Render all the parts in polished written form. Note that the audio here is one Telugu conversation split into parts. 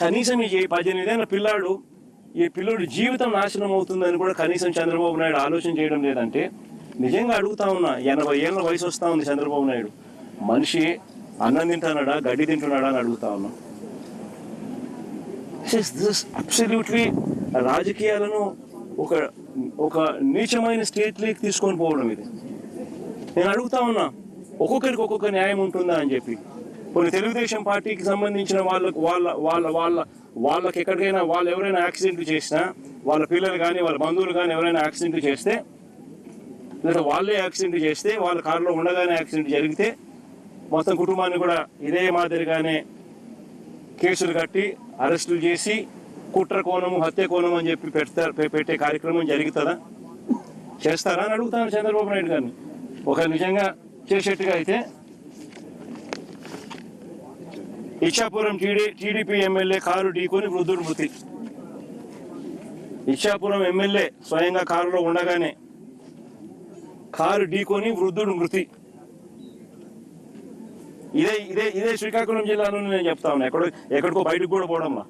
కనీసం ఈ 18 ఏళ్ళ పిల్లాడు ఈ పిల్లోడి జీవితం నాశనం అవుతుందని కూడా కనీసం చంద్రబాబు నాయుడు ఆలోచన చేయడం లేదంటే నిజంగా అడుగుతా ఉన్నా. 80 ఏళ్ళ వయసు వస్తూ ఉంది చంద్రబాబు నాయుడు. మనిషి అన్నం తింటున్నాడా, గడ్డి తింటున్నాడా అని అడుగుతా ఉన్నా. అబ్సల్యూట్లీ రాజకీయాలను ఒక నీచమైన స్టేట్లోకి తీసుకొని పోవడం ఇది. నేను అడుగుతా ఉన్నా, ఒక్కొక్కరికి ఒక్కొక్క న్యాయం ఉంటుందా అని చెప్పి. కొన్ని తెలుగుదేశం పార్టీకి సంబంధించిన వాళ్ళకి ఎక్కడికైనా వాళ్ళు ఎవరైనా యాక్సిడెంట్లు చేసినా, వాళ్ళ పిల్లలు కానీ వాళ్ళ బంధువులు కానీ ఎవరైనా యాక్సిడెంట్లు చేస్తే, లేదా వాళ్ళే యాక్సిడెంట్ చేస్తే, వాళ్ళ కారులో ఉండగానే యాక్సిడెంట్ జరిగితే మొత్తం కుటుంబాన్ని కూడా ఇదే మాదిరిగానే కేసులు కట్టి అరెస్టులు చేసి కుట్ర కోణము, హత్య కోణం అని చెప్పి పెట్టే కార్యక్రమం జరుగుతుందా? చేస్తారా అని అడుగుతాను చంద్రబాబు నాయుడు గారిని. ఒక నిజంగా చేసేట్టుగా అయితే ఇచ్చాపురం టీడీపీ ఎమ్మెల్యే కారు ఢీకొని వృద్ధుడు మృతి. ఇచ్చాపురం ఎమ్మెల్యే స్వయంగా కారులో ఉండగానే కారు ఢీకొని వృద్ధుడు మృతి. ఇదే శ్రీకాకుళం జిల్లాలో నేను చెప్తా ఉన్నా, ఎక్కడికో బయటకు కూడా పోవడంలా.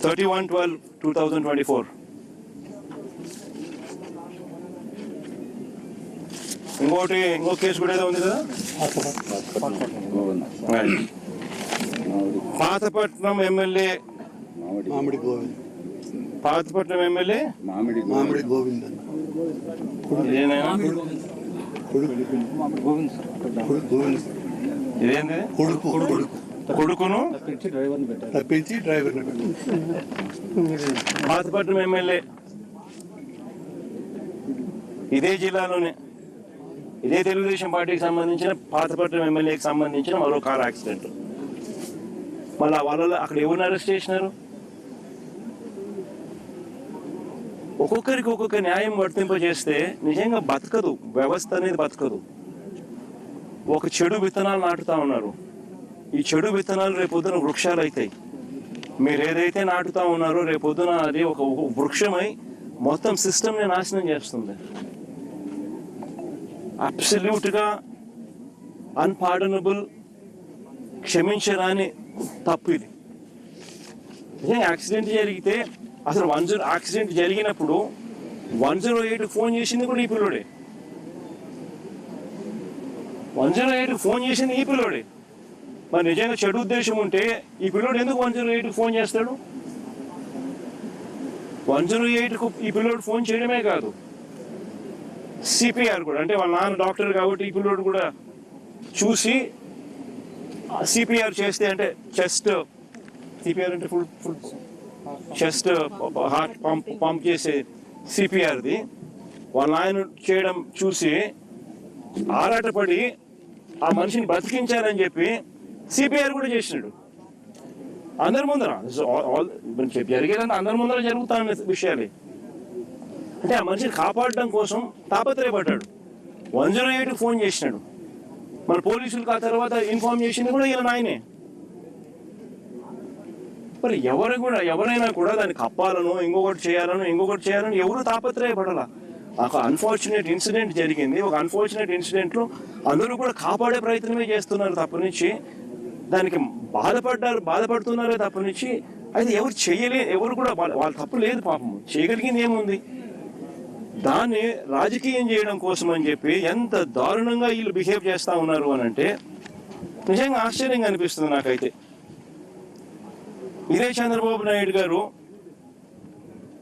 (31/12/2024). ఇంకో కేసు కూడా ఏదో ఉంది కదా, పాతపట్నం ఎమ్మెల్యే మామిడి గోవింద్ ఇదేంది కొడుకును తప్పించి డ్రైవర్. పాతపట్నం ఎమ్మెల్యే ఇదే జిల్లాలోనే, ఇదే తెలుగుదేశం పార్టీకి సంబంధించిన పాతపట్నం ఎమ్మెల్యేకి సంబంధించిన మరో కార్ యాక్సిడెంట్. మళ్ళీ వాళ్ళలో అక్కడ ఎవరిని అరెస్ట్ చేసినారు? ఒక్కొక్కరికి ఒక్కొక్క న్యాయం వర్తింపజేస్తే నిజంగా బతకదు, వ్యవస్థ అనేది బతకదు. ఒక చెడు విత్తనాలు నాటుతా ఉన్నారు. ఈ చెడు విత్తనాలు రేపొద్దున వృక్షాలు అవుతాయి. మీరు ఏదైతే నాటుతా ఉన్నారో రేపొద్దున అది ఒక వృక్షమై మొత్తం సిస్టమ్ని నాశనం చేస్తుంది. అబ్సల్యూట్గా అన్పార్డనబుల్, క్షమించరాని తప్పు ఇది. నిజంగా యాక్సిడెంట్ జరిగితే అసలు యాక్సిడెంట్ జరిగినప్పుడు 108 ఫోన్ చేసింది కూడా ఈ పిల్లోడే. 108 ఫోన్ చేసింది ఈ పిల్లోడే. మరి నిజంగా చెడు ఉద్దేశం ఉంటే ఈ పిల్లోడు ఎందుకు 108 ఫోన్ చేస్తాడు? 108కు ఈ పిల్లోడు ఫోన్ చేయడమే కాదు, సిపిఆర్ కూడా, అంటే వాళ్ళ నాన్న డాక్టర్ కాబట్టి ఈ పిల్లోడు కూడా చూసి సిపిఆర్ చేస్తే, అంటే చెస్ట్ సిపిఆర్ అంటే ఫుల్ చెస్ట్ హార్ట్ పంప్ చేసే సిపిఆర్ది వాళ్ళ ఆయన చేయడం చూసి ఆరాటపడి ఆ మనిషిని బతికించాలని చెప్పి సిపిఆర్ కూడా చేసినాడు అందరి ముందర. జరిగేదంతా అందరి ముందర జరుగుతున్న విషయాలే. అంటే ఆ మనిషిని కాపాడడం కోసం తాపత్రయపడ్డాడు. 108 ఫోన్ చేసినాడు. మన పోలీసులకు ఆ తర్వాత ఇన్ఫార్మ్ చేసింది కూడా ఈయన నాయనే. మరి ఎవరైనా కూడా దాన్ని కప్పాలను, ఇంకొకటి చేయాలని ఎవరు తాపత్రయపడాల. ఒక అన్ఫార్చునేట్ ఇన్సిడెంట్ జరిగింది. ఒక అన్ఫార్చునేట్ ఇన్సిడెంట్లో అందరూ కూడా కాపాడే ప్రయత్నమే చేస్తున్నారు తప్పనిచ్చి, దానికి బాధపడుతున్నారే తప్పనిచ్చి అయితే ఎవరు కూడా వాళ్ళ తప్పు లేదు. పాపం చేయగలిగింది ఏముంది? దాన్ని రాజకీయం చేయడం కోసం అని చెప్పి ఎంత దారుణంగా వీళ్ళు బిహేవ్ చేస్తూ ఉన్నారు అని అంటే నిజంగా ఆశ్చర్యంగా అనిపిస్తుంది నాకైతే. ఇదే చంద్రబాబు నాయుడు గారు,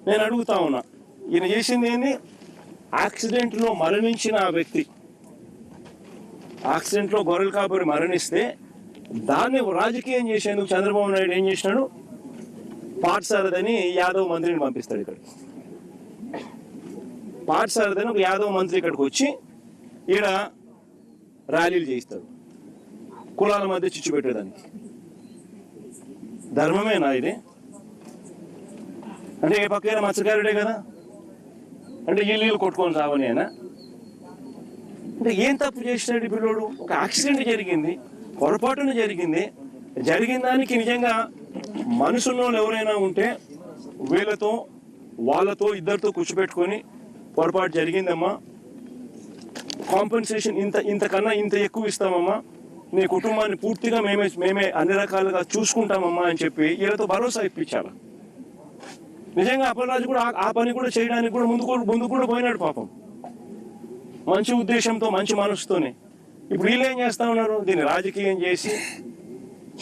నేను అడుగుతా ఉన్నా, ఈయన చేసింది ఏంది? యాక్సిడెంట్లో మరణించిన ఆ వ్యక్తి, యాక్సిడెంట్లో గొర్రెలు కాపరి మరణిస్తే దాన్ని రాజకీయం చేసేందుకు చంద్రబాబు నాయుడు ఏం చేసినాడు? పాఠశాలదని యాదవ్ మంత్రిని పంపిస్తాడు ఇక్కడ. పాఠశాలదని ఒక యాదవ్ మంత్రి ఇక్కడికి వచ్చి ఈడ ర్యాలీలు చేయిస్తాడు కులాల మధ్య చిచ్చు పెట్టేదానికి. ధర్మమేనా ఇది? అంటే ఏ పక్కైనా మత్స్యకారుడే కదా, అంటే ఇల్లు కొట్టుకొని సావని అయినా. అంటే ఏం తప్పు చేసినాడు ఈ పిల్లోడు? ఒక యాక్సిడెంట్ జరిగింది, పొరపాటున జరిగింది. జరిగిన దానికి నిజంగా మనసున్న వాళ్ళు ఎవరైనా ఉంటే వాళ్ళతో ఇద్దరితో కూర్చోబెట్టుకొని పొరపాటు జరిగిందమ్మా, కాంపెన్సేషన్ ఇంతకన్నా ఇంత ఎక్కువ ఇస్తామమ్మా, నీ కుటుంబాన్ని పూర్తిగా మేమే అన్ని రకాలుగా చూసుకుంటామమ్మా అని చెప్పి వీళ్ళతో భరోసా ఇప్పించాలి. నిజంగా అప్పలరాజు కూడా ఆ పని కూడా చేయడానికి కూడా ముందు కూడా పోయినాడు పాపం, మంచి ఉద్దేశంతో మంచి మనసుతోనే. ఇప్పుడు వీళ్ళు ఏం చేస్తా ఉన్నారు, దీన్ని రాజకీయం చేసి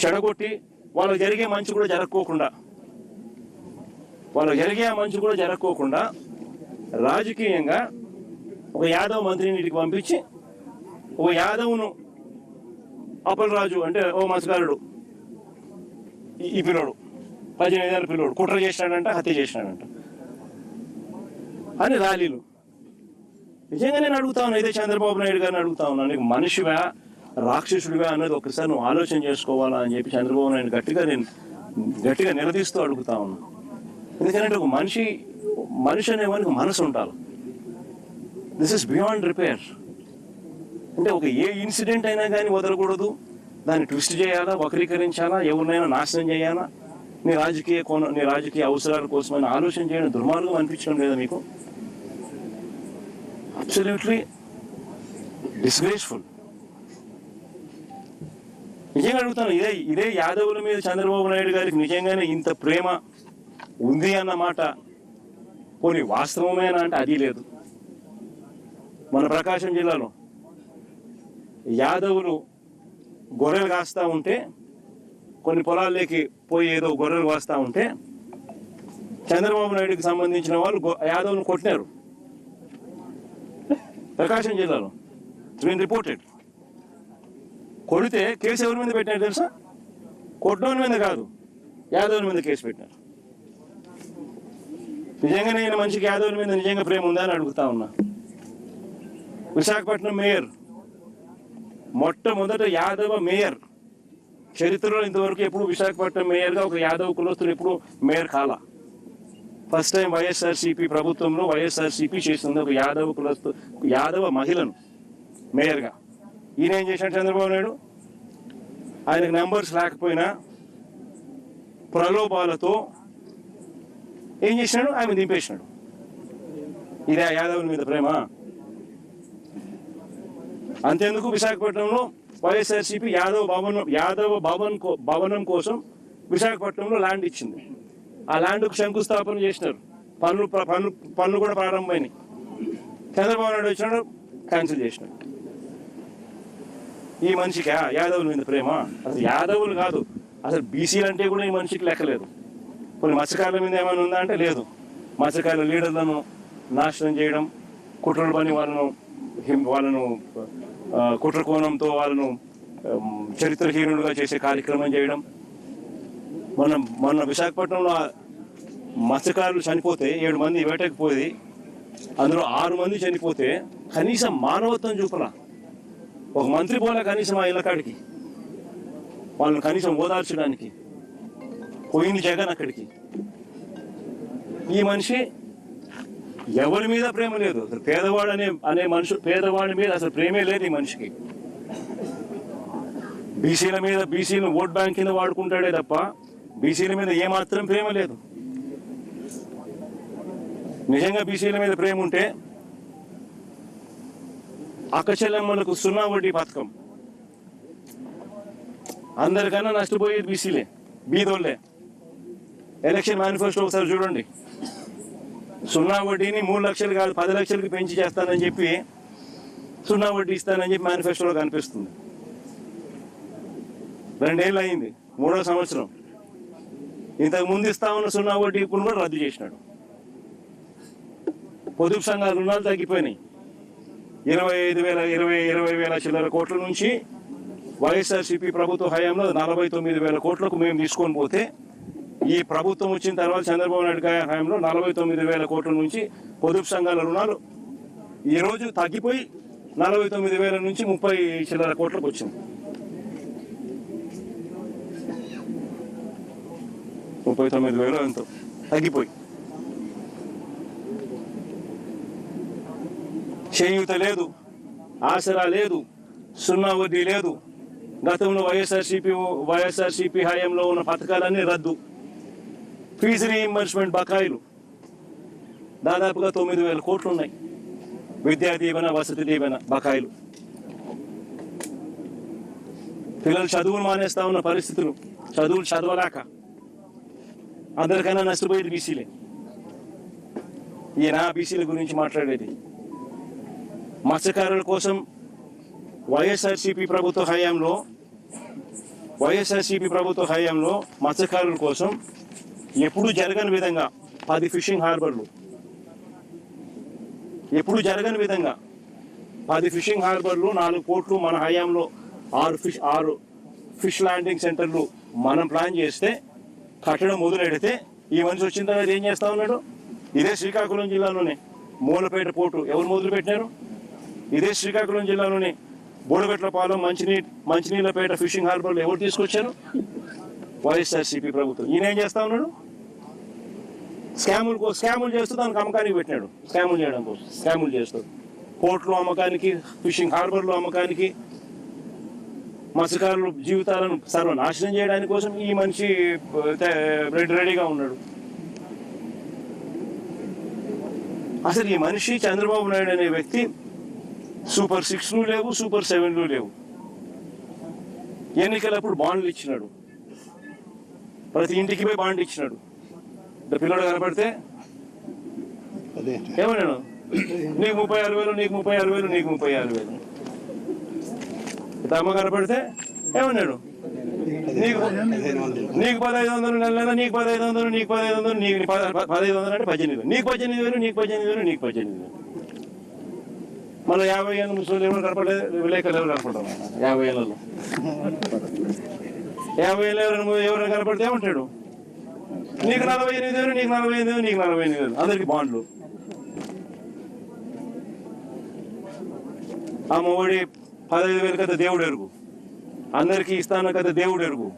చెడగొట్టి వాళ్ళకి జరిగే మంచి కూడా జరగకోకుండా రాజకీయంగా ఒక యాదవ్ మంత్రిని ఇంటికి పంపించి ఒక యాదవ్ను అప్పలరాజు అంటే ఓ మత్స్యకారుడు ఈ పిల్లోడు 18 ఏళ్ళ పిల్లోడు కుట్ర చేసినాడంట, హత్య చేసినాడంట అని ర్యాలీలు. నిజంగా నేను అడుగుతా ఉన్నా, ఇదే చంద్రబాబు నాయుడు గారిని అడుగుతా ఉన్నా, నీకు మనిషివా రాక్షసుడివా అన్నది ఒకసారి నువ్వు ఆలోచన చేసుకోవాలా అని చెప్పి చంద్రబాబు నాయుడు గట్టిగా నిలదీస్తూ అడుగుతా ఉన్నా. ఎందుకంటే ఒక మనిషి అనేవానికి మనసు ఉండాలి. This is beyond repair. అంటే ఒక ఏ ఇన్సిడెంట్ అయినా కానీ వదలకూడదు, దాన్ని ట్విస్ట్ చేయాలా, వక్రీకరించాలా, ఎవరినైనా నాశనం చేయాలా, నీ రాజకీయ అవసరాల కోసమైనా ఆలోచన చేయడం దుర్మార్గం అనిపించడం లేదా మీకు? Absolutely disgraceful. నిజంగా అడుగుతాను, ఇదే యాదవుల మీద చంద్రబాబు నాయుడు గారికి నిజంగానే ఇంత ప్రేమ ఉంది అన్నమాట పోనీ వాస్తవమేనా అంటే అది లేదు. మన ప్రకాశం జిల్లాలో యాదవులు గొర్రెలు కాస్తూ ఉంటే, కొన్ని పొలాల్లోకి పోయి ఏదో గొర్రెలు కాస్తూ ఉంటే చంద్రబాబు నాయుడుకి సంబంధించిన వాళ్ళు యాదవ్ను కొట్టినారు ప్రకాశం జిల్లాలో. It's been reported. కొడితే కేసు ఎవరి మీద పెట్టినారు తెలుసా? కొట్టడం మీద కాదు, యాదవుల మీద కేసు పెట్టినారు. నిజంగా నేను మనిషికి యాదవుల మీద నిజంగా ప్రేమ ఉందా అని అడుగుతా ఉన్నా. విశాఖపట్నం మేయర్, మొట్టమొదట యాదవ మేయర్ చరిత్రలో ఇంతవరకు ఎప్పుడు విశాఖపట్నం మేయర్గా ఒక యాదవ కులస్తుడు ఎప్పుడు మేయర్ కాలా. ఫస్ట్ టైం వైఎస్ఆర్సీపీ ప్రభుత్వంలో వైఎస్ఆర్సీపీ చేసింది ఒక యాదవ మహిళను మేయర్గా. ఈయన ఏం చేశాడు చంద్రబాబు నాయుడు? ఆయనకు నెంబర్స్ లేకపోయినా ప్రలోభాలతో ఏం చేసినాడు, ఆమె దింపేసినాడు. ఇదే యాదవుల మీద ప్రేమ? అంతేందుకు విశాఖపట్నంలో వైఎస్ఆర్సీపీ యాదవ భవనం కోసం విశాఖపట్నంలో ల్యాండ్ ఇచ్చింది. ఆ ల్యాండ్కు శంకుస్థాపన చేసినారు, పనులు కూడా ప్రారంభమైనాయి. చంద్రబాబు నాయుడు వచ్చినాడు, క్యాన్సిల్ చేసినాడు. ఈ మనిషికి యాదవుల మీద ప్రేమ? అసలు యాదవులు కాదు, అసలు బీసీలు అంటే కూడా ఈ మనిషికి లెక్కలేదు. కొన్ని మత్స్యకారుల మీద ఏమైనా ఉందా అంటే లేదు. మత్స్యకారుల లీడర్లను నాశనం చేయడం, కుట్రలు పని వాళ్ళను కుట్ర కోణంతో వాళ్ళను చరిత్రహీనులుగా చేసే కార్యక్రమం చేయడం. మొన్న విశాఖపట్నంలో మత్స్యకారులు చనిపోతే 7 మంది వేటకపోయి అందులో 6 మంది చనిపోతే కనీసం మానవత్వం చూపలా. ఒక మంత్రి పోలే కనీసం ఆ ఇళ్ళకాడికి, వాళ్ళని కనీసం ఓదార్చడానికి. పోయింది జగన్ అక్కడికి. ఈ మనిషి ఎవరి మీద ప్రేమ లేదు. అసలు పేదవాడు అనే పేదవాడి మీద అసలు ప్రేమే లేదు ఈ మనిషికి. బీసీలను ఓట్ బ్యాంక్ కింద వాడుకుంటాడే తప్ప బీసీల మీద ఏమాత్రం ప్రేమ లేదు. నిజంగా బీసీల మీద ప్రేమ ఉంటే అక్కచెల్లెమ్మలకు 0 వడ్డీ పథకం, అందరికన్నా నష్టపోయేది బీసీలే, బీదోళ్ళే. ఎలక్షన్ మేనిఫెస్టో ఒకసారి చూడండి. 0 వడ్డీని 3 లక్షలు కాదు 10 లక్షలకి పెంచి చేస్తానని చెప్పి 0 వడ్డీ ఇస్తానని చెప్పి మేనిఫెస్టోలో కనిపిస్తుంది. 2 ఏళ్ళు అయింది, 3వ సంవత్సరం. ఇంతకు ముందు ఇస్తా ఉన్న 0 వడ్డీ ఇప్పుడు కూడా రద్దు చేసినాడు. పొదుపు సంఘాల రుణాలు తగ్గిపోయినాయి. 20,000 చిల్లర కోట్ల నుంచి వైఎస్ఆర్సీపీ ప్రభుత్వ హయాంలో 49,000 కోట్లకు మేము తీసుకొని పోతే, ఈ ప్రభుత్వం వచ్చిన తర్వాత చంద్రబాబు నాయుడు గారి హయాంలో 49,000 కోట్ల నుంచి పొదుపు సంఘాల రుణాలు ఈరోజు తగ్గిపోయి 49,000 నుంచి 30 చిల్లర కోట్లకు వచ్చింది. 39,000 ఎంతో తగ్గిపోయి. చేయూత లేదు, ఆసరా లేదు, 0 వడ్డీ లేదు. గతంలో వైఎస్ఆర్సీపీ హయాంలో ఉన్న పథకాలన్నీ రద్దు. ఫీజు రీయింబర్స్మెంట్ బకాయిలు దాదాపుగా 9,000 కోట్లు ఉన్నాయి. విద్యా దీవెన, వసతి దీవెన బకాయిలు. పిల్లలు చదువులు మానేస్తా ఉన్న పరిస్థితులు, చదువులు చదవలేక అందరికైనా నష్టపోయేది బీసీలే. ఈయన బీసీల గురించి మాట్లాడేది. మత్స్యకారుల కోసం వైఎస్ఆర్సీపీ ప్రభుత్వ హయాంలో మత్స్యకారుల కోసం ఎప్పుడు జరగని విధంగా 10 ఫిషింగ్ హార్బర్లు, ఎప్పుడు జరగని విధంగా 10 ఫిషింగ్ హార్బర్లు, 4 పోర్ట్లు మన హయాంలో 6 ఫిష్ ల్యాండింగ్ సెంటర్లు మనం ప్లాన్ చేస్తే కట్టడం మొదలెడితే ఈ మనిషి వచ్చిన తర్వాత ఏం చేస్తా ఉన్నాడు? ఇదే శ్రీకాకుళం జిల్లాలోనే మూలపేట పోర్టు ఎవరు మొదలు పెట్టినారు? ఇదే శ్రీకాకుళం జిల్లాలోనే బోడగట్లపాలెం, మంచినీళ్ళపేట ఫిషింగ్ హార్బర్లు ఎవరు తీసుకొచ్చారు? వైఎస్ఆర్సీపీ ప్రభుత్వం. ఈయన ఏం చేస్తా ఉన్నాడు? స్కాములు చేస్తూ దానికి అమ్మకానికి పెట్టినాడు. స్కాములు చేయడం కోసం స్కాములు చేస్తూ పోర్ట్లు అమ్మకానికి, ఫిషింగ్ హార్బర్లు అమ్మకానికి, మత్స్యకారుల జీవితాలను సర్వనాశనం చేయడానికి కోసం ఈ మనిషి రెడీగా ఉన్నాడు. అసలు ఈ మనిషి చంద్రబాబు నాయుడు అనే వ్యక్తి సూపర్ 6లు లేవు, సూపర్ 7లు లేవు. ఎన్నికలప్పుడు బాండ్లు ఇచ్చినాడు, ప్రతి ఇంటికి పోయి బాండ్ ఇచ్చినాడు. పిల్లడు కనపడితే ఏమన్నాడు? నీకు 36,000, నీకు 36,000, నీకు 36,000. అమ్మ కనపడితే ఏమన్నాడు? నీకు 1500 నెల, నీకు 1500, నీకు 1500, నీకు 1500 అంటే 18,000, నీకు 18,000, నీకు 18,000, నీకు 18,000. మన 50 ఏళ్ళ ముసలి ఎవరు కనపడలేదు, విలేకరులు ఎవరు కనపడతాం? 50 ఏళ్ళలో 50 ఏళ్ళు ఎవరైనా కనపడితే ఏమంటాడు? నీకు 48,000, నీకు 48,000, నీకు 48,000. అందరికి బాండ్లు. అమ్మఒడి 15,000 కదా దేవుడు ఎరుగు, అందరికీ ఇస్తాను కదా దేవుడు ఎరుగు.